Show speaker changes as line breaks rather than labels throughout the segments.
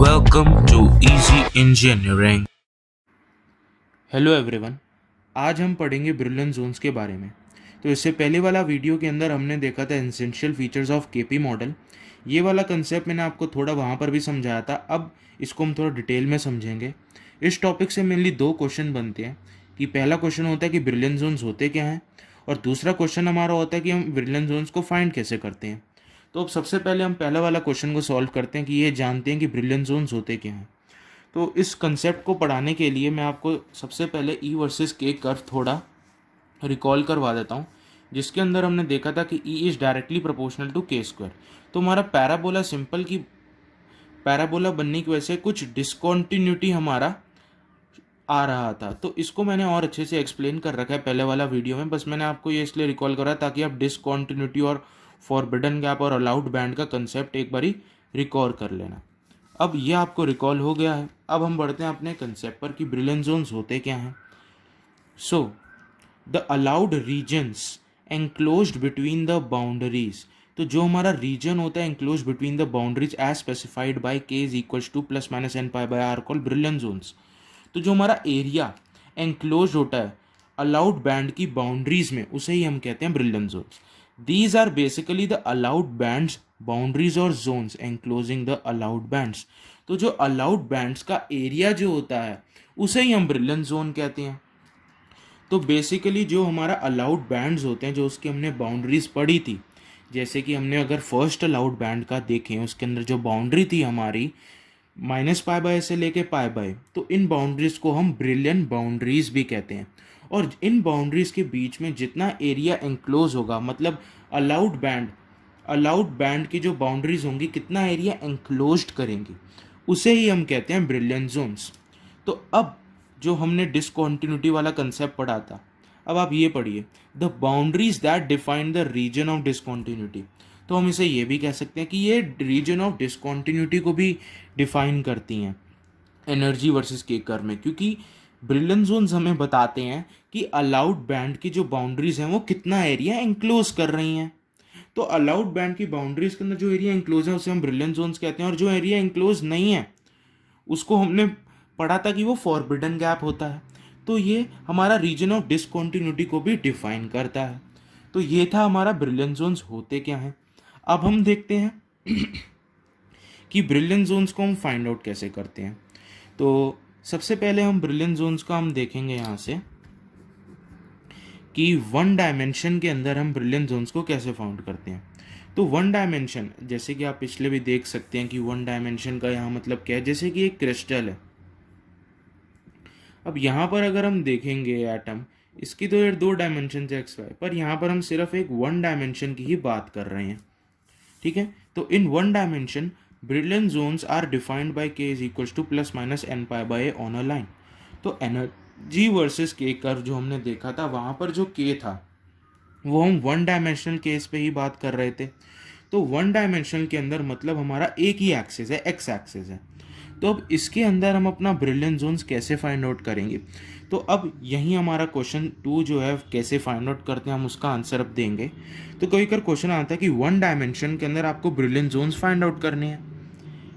Welcome to Easy Engineering.
Hello everyone. आज हम पढ़ेंगे ब्रिलियंट जोन्स के बारे में। तो इससे पहले वाला वीडियो के अंदर हमने देखा था essential features of KP model. ये वाला कंसेप्ट मैंने आपको थोड़ा वहाँ पर भी समझाया था। अब इसको हम थोड़ा डिटेल में समझेंगे। इस टॉपिक से मेनली दो क्वेश्चन बनते हैं कि पहला क्वेश्चन होता है कि ब्रिलियंट जोन्स होते क्या हैं, और दूसरा क्वेश्चन हमारा होता है कि हम ब्रिलियंट जोन्स को फाइंड कैसे करते हैं। तो अब सबसे पहले हम पहला वाला क्वेश्चन को सॉल्व करते हैं कि ये जानते हैं कि ब्रिलियंट जोन्स होते क्या हैं। तो इस कंसेप्ट को पढ़ाने के लिए मैं आपको सबसे पहले ई वर्सेस के कर्व थोड़ा रिकॉल करवा देता हूँ, जिसके अंदर हमने देखा था कि E is directly proportional to के स्क्वायर। तो हमारा पैराबोला सिंपल की पैराबोला बनने की वजह से कुछ डिसकॉन्टिन्यूटी हमारा आ रहा था। तो इसको मैंने और अच्छे से एक्सप्लेन कर रखा है पहले वाला वीडियो में, बस मैंने आपको ये इसलिए रिकॉल करा ताकि आप डिसकॉन्टिन्यूटी और फॉरबिडन गैप और अलाउड बैंड का कंसेप्ट एक बारी रिकॉल कर लेना। अब ये आपको रिकॉल हो गया है। अब हम बढ़ते हैं अपने कंसेप्ट पर कि ब्रिलियंट जोन्स होते क्या हैं। So the allowed regions enclosed between the boundaries. तो जो हमारा रीजन होता है enclose between the boundaries as specified by K is equals to plus minus N pi by are called brilliant zones. तो जो हमारा एरिया एंक्लोज होता है अलाउड बैंड की बाउंड्रीज में, उसे ही हम कहते हैं brilliant zones. These are basically the allowed bands, boundaries और zones enclosing the allowed bands. तो जो अलाउड बैंड्स का एरिया जो होता है उसे ही हम ब्रिलियंट जोन कहते हैं। तो बेसिकली जो हमारा अलाउड बैंड्स होते हैं, जो उसकी हमने बाउंड्रीज पढ़ी थी, जैसे कि हमने अगर फर्स्ट अलाउड बैंड का देखें, उसके अंदर जो बाउंड्री थी हमारी माइनस पाई बाय से लेके पाई बाय, तो इन बाउंड्रीज को हम ब्रिलियंट बाउंड्रीज भी कहते हैं। और इन बाउंड्रीज के बीच में जितना एरिया एंक्लोज होगा, मतलब अलाउड बैंड की जो बाउंड्रीज होंगी कितना एरिया एंक्लोज्ड करेंगी, उसे ही हम कहते हैं ब्रिलियंट जोन्स। तो अब जो हमने डिसकॉन्टिन्यूटी वाला कंसेप्ट पढ़ा था, अब आप ये पढ़िए, the boundaries that define the region of discontinuity. तो हम इसे ये भी कह सकते हैं कि ये रीजन ऑफ डिसकॉन्टिन्यूटी को भी डिफाइन करती हैं एनर्जी वर्सेस के कर्व में, क्योंकि ब्रिलियंट जोन्स हमें बताते हैं कि अलाउड बैंड की जो बाउंड्रीज हैं वो कितना एरिया एंक्लोज कर रही हैं। तो अलाउड बैंड की बाउंड्रीज के अंदर जो एरिया इंक्लोज है उसे हम ब्रिलियंट जोन्स कहते हैं, और जो एरिया इंक्लोज नहीं है उसको हमने पढ़ा था कि वो फॉरबिडन गैप होता है। तो ये हमारा रीजन ऑफ डिसकॉन्टिन्यूटी को भी डिफाइन करता है। तो ये था हमारा ब्रिलियंट जोन्स होते क्या हैं। अब हम देखते हैं कि ब्रिलियंट जोन्स को हम फाइंड आउट कैसे करते हैं। तो सबसे पहले हम ब्रिलियंट जोन्स का हम देखेंगे यहाँ से कि वन डायमेंशन के अंदर हम ब्रिलियंट जोन्स को कैसे फाउंड करते हैं। तो वन डायमेंशन, जैसे कि आप पिछले भी देख सकते हैं कि वन डायमेंशन का यहाँ मतलब क्या है, जैसे कि एक क्रिस्टल है। अब यहाँ पर अगर हम देखेंगे एटम, इसकी तो यार दो डायमेंशन है एक्स वाई, पर यहाँ पर हम सिर्फ एक वन डायमेंशन की ही बात कर रहे हैं। ठीक है, तो in one dimension brilliant zones are defined by K is equals to plus minus N pi by on a line. तो एनर्जी वर्सेस के कर्व जो हमने देखा था, वहाँ पर जो के था वो हम वन डायमेंशनल केस पे ही बात कर रहे थे। तो वन डायमेंशनल के अंदर मतलब हमारा एक ही एक्सिस है, एक्स एक्सिस है। तो अब इसके अंदर हम अपना ब्रिलियंट जोन्स कैसे फाइंड आउट करेंगे। तो अब यही हमारा क्वेश्चन 2 जो है कैसे फाइंड आउट करते हैं, हम उसका आंसर अब देंगे। तो कभी कभी क्वेश्चन आता है कि वन डायमेंशन के अंदर आपको ब्रिलियंट जोन्स फाइंड आउट करने हैं।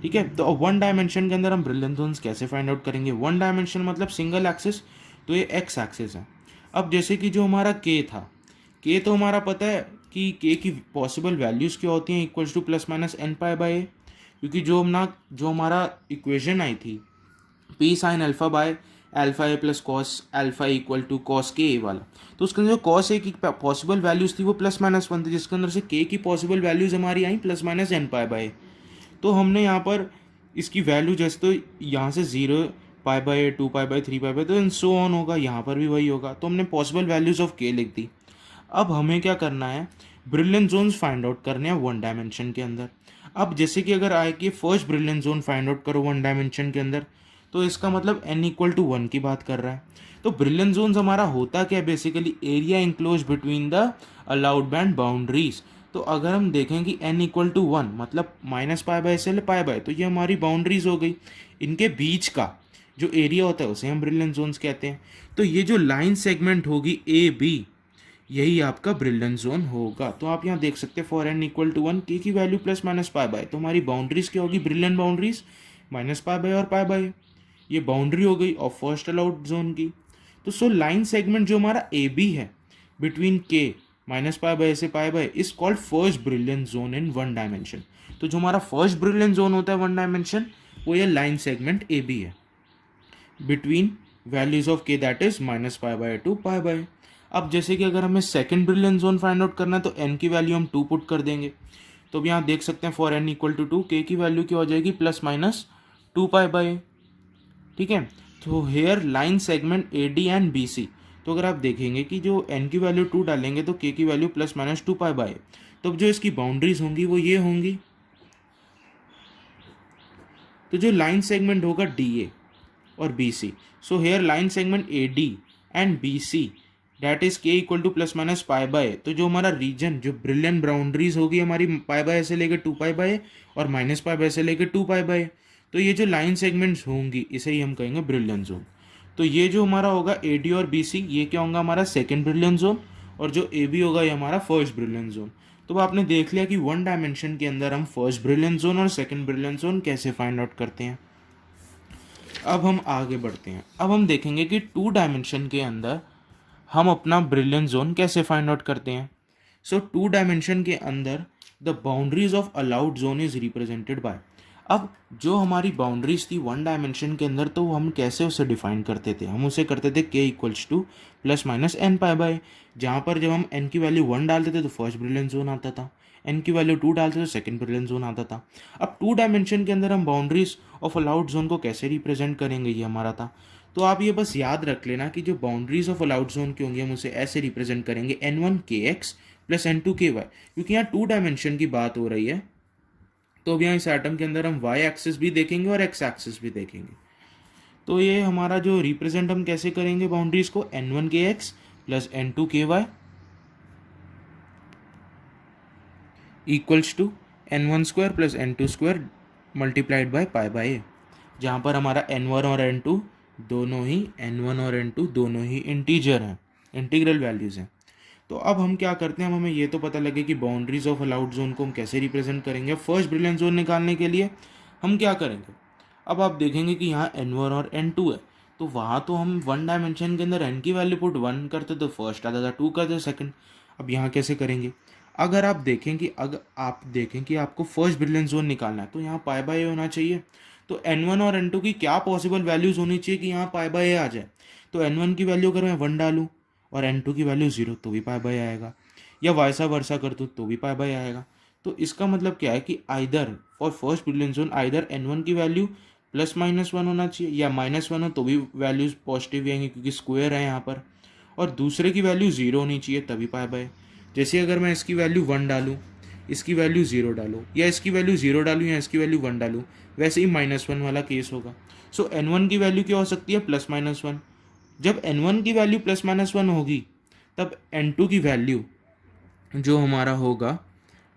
ठीक है, तो अब वन डायमेंशन के अंदर हम ब्रिलियंट जोन्स कैसे फाइंड आउट करेंगे। वन डायमेंशन मतलब सिंगल एक्सिस, तो ये एक्स एक्सिस है। अब जैसे कि जो हमारा के था, के तो हमारा पता है कि के की पॉसिबल वैल्यूज़ क्या होती हैं, equals to plus minus N pi by A. क्योंकि जो हमारा इक्वेशन आई थी P sine alpha by alpha A plus cos alpha equal to cos K A वाला, तो उसके अंदर जो कॉस ए की पॉसिबल वैल्यूज़ थी वो प्लस माइनस वन थी, जिसके अंदर से के की पॉसिबल वैल्यूज़ हमारी आई plus minus N pi by. तो हमने यहाँ पर इसकी वैल्यू जैसे, तो यहाँ से 0 pi by 2 pi by 3 pi by, तो इन सो ऑन होगा, यहाँ पर भी वही होगा। तो हमने पॉसिबल वैल्यूज़ ऑफ के लिख दी। अब हमें क्या करना है, ब्रिलियंट जोन्स फाइंड आउट करने हैं वन डायमेंशन के अंदर। अब जैसे कि अगर आए कि first brilliant zone find out करो वन डायमेंशन के अंदर, तो इसका मतलब n इक्वल टू 1 की बात कर रहा है। तो ब्रिलियंट जोन्स हमारा होता क्या है, basically area enclose between the allowed band boundaries. तो अगर हम देखें कि n इक्वल टू 1 मतलब माइनस पाई बाय से पाई बाय, तो ये हमारी बाउंड्रीज हो गई। इनके बीच का जो एरिया होता है उसे हम ब्रिलियंट जोन्स कहते हैं। तो ये जो लाइन सेगमेंट होगी ए बी, यही आपका ब्रिलियंट जोन होगा। तो आप यहाँ देख सकते हैं फॉर n इक्वल टू 1 के की value plus minus pi by, तो हमारी बाउंड्रीज क्या होगी, brilliant boundaries minus pi bye और पाई बाय। ये बाउंड्री हो गई ऑफ फर्स्ट अलाउड जोन की। तो सो लाइन सेगमेंट जो हमारा ए बी है बिटवीन के माइनस पाई बाय से pi by is called first brilliant zone in one dimension. तो जो हमारा फर्स्ट ब्रिलियंट जोन होता है वन डायमेंशन, वो ये लाइन सेगमेंट ए बी है बिटवीन वैल्यूज ऑफ के that is minus pi by two pi bye. अब जैसे कि अगर हमें second brilliant zone find out करना है तो एन की वैल्यू हम 2 पुट कर देंगे। तो अब यहाँ देख सकते हैं फॉर एन इक्वल टू 2 के की वैल्यू क्या हो जाएगी प्लस माइनस 2 पाई बाय। ठीक है, तो here line segment A D and B C. तो अगर आप देखेंगे कि जो एन की वैल्यू 2 डालेंगे तो के की value plus minus 2 pi by. तो अब जो इसकी बाउंड्रीज होंगी वो ये होंगी। तो जो लाइन सेगमेंट होगा डी ए और B C, so here line segment A D and B C that is K equal to plus minus pi by. तो जो हमारा रीजन जो ब्रिलियंट बाउंड्रीज होगी हमारी पाई बाय से लेकर 2 पाई बाय और माइनस पाई बाय से लेकर 2 पाई बाय, तो ये जो लाइन सेगमेंट्स होंगी इसे ही हम कहेंगे ब्रिलियंट जोन। तो ये जो हमारा होगा ए डी और बी सी, ये क्या होगा हमारा सेकेंड ब्रिलियंट जोन, और जो ए बी होगा ये हमारा फर्स्ट ब्रिलियंट जोन। तो आपने देख लिया कि वन डायमेंशन के अंदर हम फर्स्ट ब्रिलियंट जोन और सेकेंड ब्रिलियंट जोन कैसे फाइंड आउट करते हैं। अब हम आगे बढ़ते हैं। अब हम देखेंगे कि टू डायमेंशन के अंदर हम अपना ब्रिलियंट जोन कैसे फाइंड आउट करते हैं। सो टू डायमेंशन के अंदर the boundaries of allowed zone is represented by. अब जो हमारी बाउंड्रीज थी वन डायमेंशन के अंदर, तो हम कैसे उसे डिफाइन करते थे, हम उसे करते थे के equals to plus minus N pi by. जहाँ पर जब हम एन की वैल्यू 1 डालते थे तो फर्स्ट ब्रिलियंट जोन आता था, एन की वैल्यू 2 डालते तो सेकंड ब्रिलियंट जोन आता था। अब टू डायमेंशन के अंदर हम बाउंड्रीज ऑफ अलाउड जोन को कैसे रिप्रेजेंट करेंगे, ये हमारा था। तो आप ये बस याद रख लेना कि जो बाउंड्रीज ऑफ अलाउड जोन की होंगी हम उसे ऐसे रिप्रेजेंट करेंगे N1 KX plus N2 KY, क्योंकि यहाँ टू डायमेंशन की बात हो रही है। तो अब यहाँ इस एटम के अंदर हम y एक्सिस भी देखेंगे और x एक्सिस भी देखेंगे। तो ये हमारा जो रिप्रेजेंट हम कैसे करेंगे बाउंड्रीज को, N1 KX plus N2 KY equals to N1 square plus N2 square multiplied by pi by A, जहाँ पर हमारा N1 और N2 दोनों ही N1 और N2 दोनों ही इंटीजर हैं, इंटीग्रल वैल्यूज़ हैं। तो अब हम क्या करते हैं, हमें ये तो पता लगे कि बाउंड्रीज ऑफ अलाउड जोन को हम कैसे रिप्रेजेंट करेंगे। फर्स्ट ब्रिलियंट जोन निकालने के लिए हम क्या करेंगे, अब आप देखेंगे कि यहाँ N1 और N2 है, तो वहाँ तो हम वन डायमेंशन के अंदर N की वैल्यू पुट 1 करते तो फर्स्ट आता था, 2 करते सेकंड। अब यहाँ कैसे करेंगे, अगर आप देखें कि आपको फर्स्ट ब्रिलियंट जोन निकालना है तो यहाँ पाई बाय होना चाहिए। तो N1 और N2 की क्या पॉसिबल वैल्यूज़ होनी चाहिए कि यहाँ पाई बाय आ जाए। तो N1 की वैल्यू अगर मैं 1 डालूँ और N2 की वैल्यू 0 तो भी पाई बाय आएगा, या वैसा वर्सा कर दूँ तो भी पाई बाय आएगा। तो इसका मतलब क्या है कि either for first brilliant zone either N1 की वैल्यू प्लस माइनस 1 होना चाहिए, या -1 हो तो भी वैल्यूज पॉजिटिव आएंगी क्योंकि स्क्वायर है यहाँ पर, और दूसरे की वैल्यू 0 होनी चाहिए तभी पाई बाय। जैसे अगर मैं इसकी वैल्यू 1 डालूँ, इसकी वैल्यू 0 डालूँ, या इसकी वैल्यू 0 डालूँ या इसकी वैल्यू 1 डालूँ, वैसे ही -1 वाला केस होगा। सो N1 की वैल्यू क्या हो सकती है, प्लस माइनस 1। जब N1 की वैल्यू प्लस माइनस 1 होगी तब N2 की वैल्यू जो हमारा होगा,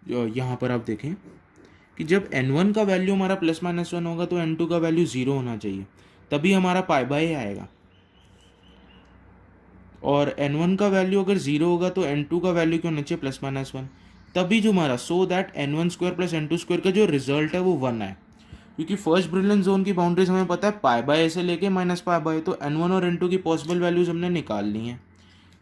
जो यहाँ पर आप देखें कि जब N1 का वैल्यू हमारा प्लस माइनस 1 होगा तो N2 का वैल्यू 0 होना चाहिए, तभी हमारा पाई बाय आएगा। और N1 का वैल्यू अगर 0 होगा तो N2 का वैल्यू क्यों होना चाहिए प्लस माइनस 1, तभी जो हमारा so that N1 square plus N2 square का जो रिजल्ट है वो 1 है। क्योंकि फर्स्ट ब्रिलियंट जोन की बाउंड्रीज हमें पता है पाई बाय से लेके माइनस पाई बाय, तो N1 और N2 की पॉसिबल वैल्यूज हमने निकाल ली हैं।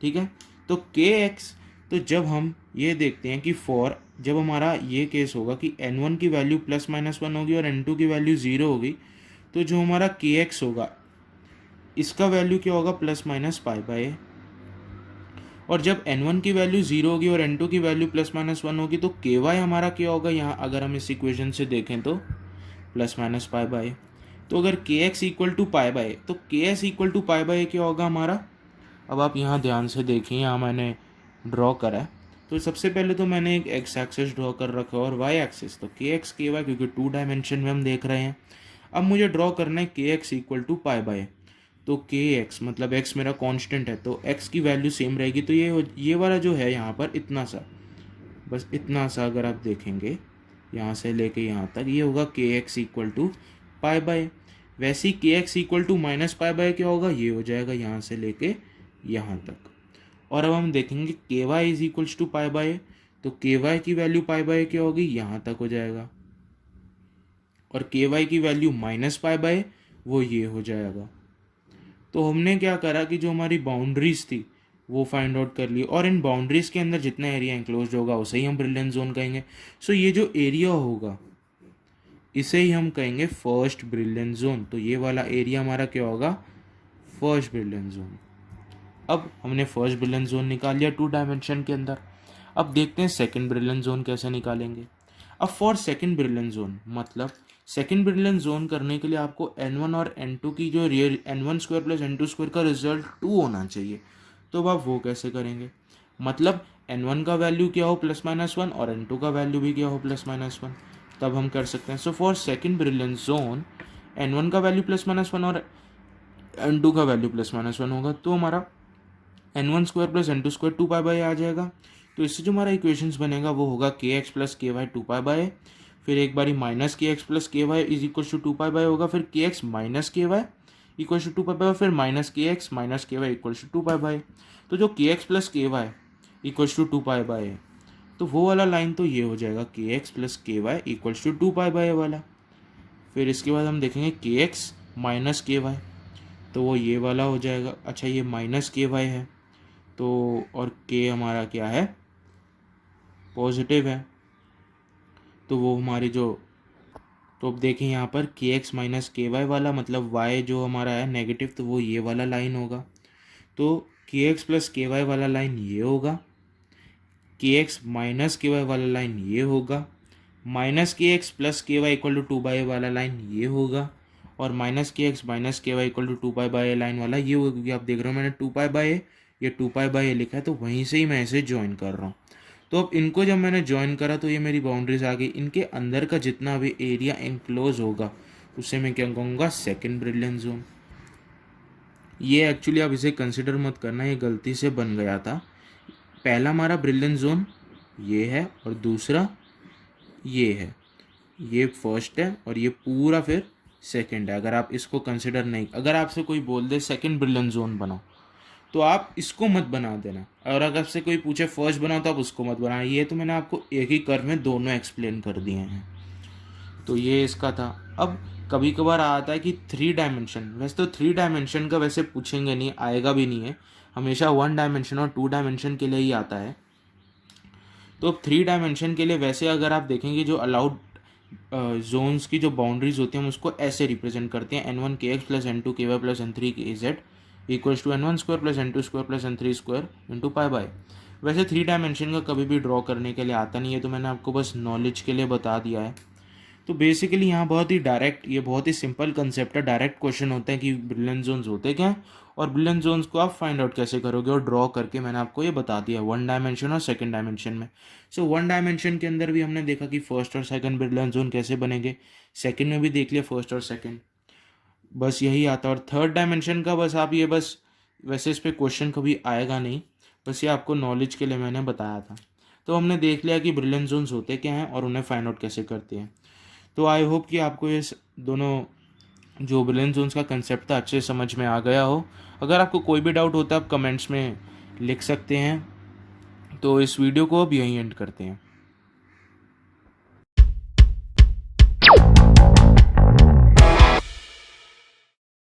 ठीक है, तो KX, तो जब हम ये देखते हैं कि फॉर जब हमारा ये केस होगा कि N1 की वैल्यू प्लस माइनस 1 होगी और N2 की वैल्यू 0 होगी, तो जो हमारा KX होगा इसका वैल्यू क्या होगा, प्लस माइनस पाई बाय। और जब N1 की वैल्यू 0 होगी और N2 की वैल्यू प्लस माइनस 1 होगी तो KY हमारा क्या होगा, यहाँ अगर हम इस इक्वेशन से देखें तो प्लस माइनस पाई बाय। तो अगर KX equal to pi by तो KS equal to pi by क्या होगा हमारा। अब आप यहाँ ध्यान से देखिए, यहाँ मैंने ड्रॉ करा है, तो सबसे पहले तो मैंने एक एक्स एक्सिस ड्रॉ कर रखा है और वाई एक्सिस, तो KX KY क्योंकि टू डायमेंशन में हम देख रहे हैं। अब मुझे ड्रॉ करना है KX equal to pi by. तो KX मतलब x मेरा कांस्टेंट है तो x की वैल्यू सेम रहेगी, तो ये वाला जो है यहाँ पर इतना सा, बस इतना सा अगर आप देखेंगे यहाँ से लेके यहाँ तक, ये होगा KX equal to pi by. वैसे ही KX equal to minus pi by क्या होगा, ये हो जाएगा यहाँ से लेके यहाँ तक। और अब हम देखेंगे KY is equals to pi by, तो KY की वैल्यू पाई बाय क्या होगी, यहाँ तक हो जाएगा। और के वाई की वैल्यू माइनस पाई बाय वो ये हो जाएगा। तो हमने क्या करा कि जो हमारी बाउंड्रीज थी वो फाइंड आउट कर ली, और इन बाउंड्रीज के अंदर जितना एरिया इंक्लोज होगा उसे ही हम ब्रिलियंट जोन कहेंगे। सो ये जो एरिया होगा इसे ही हम कहेंगे फर्स्ट ब्रिलियंट जोन। तो ये वाला एरिया हमारा क्या होगा, फर्स्ट ब्रिलियंट जोन। अब हमने फर्स्ट ब्रिलियंट जोन निकाल लिया 2 डायमेंशन के अंदर। अब देखते हैं सेकंड ब्रिलियंट जोन कैसे निकालेंगे। अब फॉर सेकंड ब्रिलियंट जोन मतलब सेकंड ब्रिलियंट जोन करने के लिए आपको n1 और n2 की जो real n1 square plus n2 square का रिजल्ट 2 होना चाहिए। तो अब आप वो कैसे करेंगे, मतलब n1 का वैल्यू क्या हो +-1 और n2 का वैल्यू भी क्या हो +-1, तब हम कर सकते हैं। So for second brilliant zone n1 का वैल्यू +-1 और n2 का वैल्यू +-1 होगा, तो हमारा n1 square plus n2 square 2π/a आ जाएगा। तो इससे जो हमारा इक्वेशंस बनेगा वो होगा kx प्लस ky 2π/a, फिर एक बारी minus kx plus ky is equal to 2π/a होगा, फिर kx minus ky equal to 2π/a, फिर minus kx minus ky equal to 2π/a। तो जो kx plus ky equal to 2π/a, तो वो वाला लाइन तो ये हो जाएगा kx plus ky equal to 2π/a वाला। फिर इसके बाद हम देखेंगे kx माइनस ky, तो वो ये वाला हो जाएगा। अच्छा ये माइनस ky है तो, और k हमारा क्या है, पॉजिटिव है, तो वो हमारी जो, तो अब देखें यहाँ पर kx माइनस ky वाला मतलब y जो हमारा है नेगेटिव, तो वो ये वाला लाइन होगा। तो kx प्लस ky वाला लाइन ये होगा, kx माइनस ky वाला लाइन ये होगा, minus kx plus ky equal to 2/a वाला लाइन ये होगा, और minus kx minus ky equal to 2π/a line वाला ये होगा। क्योंकि आप देख रहे हो मैंने 2π/a ये 2π/a लिखा है, तो वहीं से ही मैं इसे ज्वाइन कर रहा हूँ। तो अब इनको जब मैंने ज्वाइन करा तो ये मेरी बाउंड्रीज आ गई। इनके अंदर का जितना भी एरिया इनक्लोज होगा उसे मैं क्या कहूँगा, सेकंड ब्रिलियंट जोन। ये एक्चुअली आप इसे कंसिडर मत करना, ये गलती से बन गया था। पहला हमारा ब्रिलियंट जोन ये है और दूसरा ये है, ये फर्स्ट है और ये पूरा फिर सेकंड है। अगर आप इसको कंसिडर नहीं, अगर आपसे कोई बोल दे सेकंड ब्रिलियंट जोन बनाओ तो आप इसको मत बना देना, और अगर आपसे कोई पूछे फर्स्ट बनाओ तो आप उसको मत बनाना। ये तो मैंने आपको एक ही कर्व में दोनों एक्सप्लेन कर दिए हैं। तो ये इसका था। अब कभी कभार आता है कि 3 डायमेंशन, वैसे तो 3 डायमेंशन का वैसे पूछेंगे नहीं, आएगा भी नहीं है, हमेशा 1 डायमेंशन और 2 डायमेंशन के लिए ही आता है। तो अब 3 डायमेंशन के लिए वैसे अगर आप देखेंगे जो अलाउड जोन्स की जो बाउंड्रीज होती हैं हम उसको ऐसे रिप्रेजेंट करते हैं, n1 kx plus n2 ky plus n3 kz equals to n1 square plus n2 square plus n3 square into π/। वैसे 3 डायमेंशन का कभी भी ड्रॉ करने के लिए आता नहीं है, तो मैंने आपको बस नॉलेज के लिए बता दिया है। तो बेसिकली यहाँ बहुत ही डायरेक्ट, ये बहुत ही सिंपल कंसेप्ट है, डायरेक्ट क्वेश्चन होते हैं कि ब्रिलियंट जोन्स होते क्या हैं और ब्रिलियंट जोन्स को आप फाइंड आउट कैसे करोगे, और ड्रॉ करके मैंने आपको ये बता दिया 1 डायमेंशन और सेकंड डायमेंशन में। सो 1 डायमेंशन के अंदर भी हमने देखा कि फर्स्ट और सेकंड ब्रिलियंट जोन कैसे बनेंगे, सेकंड में भी देख लिया फर्स्ट और सेकंड, बस यही आता है। और थर्ड डायमेंशन का बस आप ये बस, वैसे इस पर क्वेश्चन कभी आएगा नहीं, बस ये आपको नॉलेज के लिए मैंने बताया था। तो हमने देख लिया कि ब्रिलियंट जोन्स होते क्या हैं और उन्हें फाइंड आउट कैसे करते हैं। तो आई होप कि आपको ये दोनों जो ब्रिलियंट जोन्स का कंसेप्ट था अच्छे समझ में आ गया हो। अगर आपको कोई भी डाउट होता है आप कमेंट्स में लिख सकते हैं। तो इस वीडियो को अब यहीं एंड करते हैं।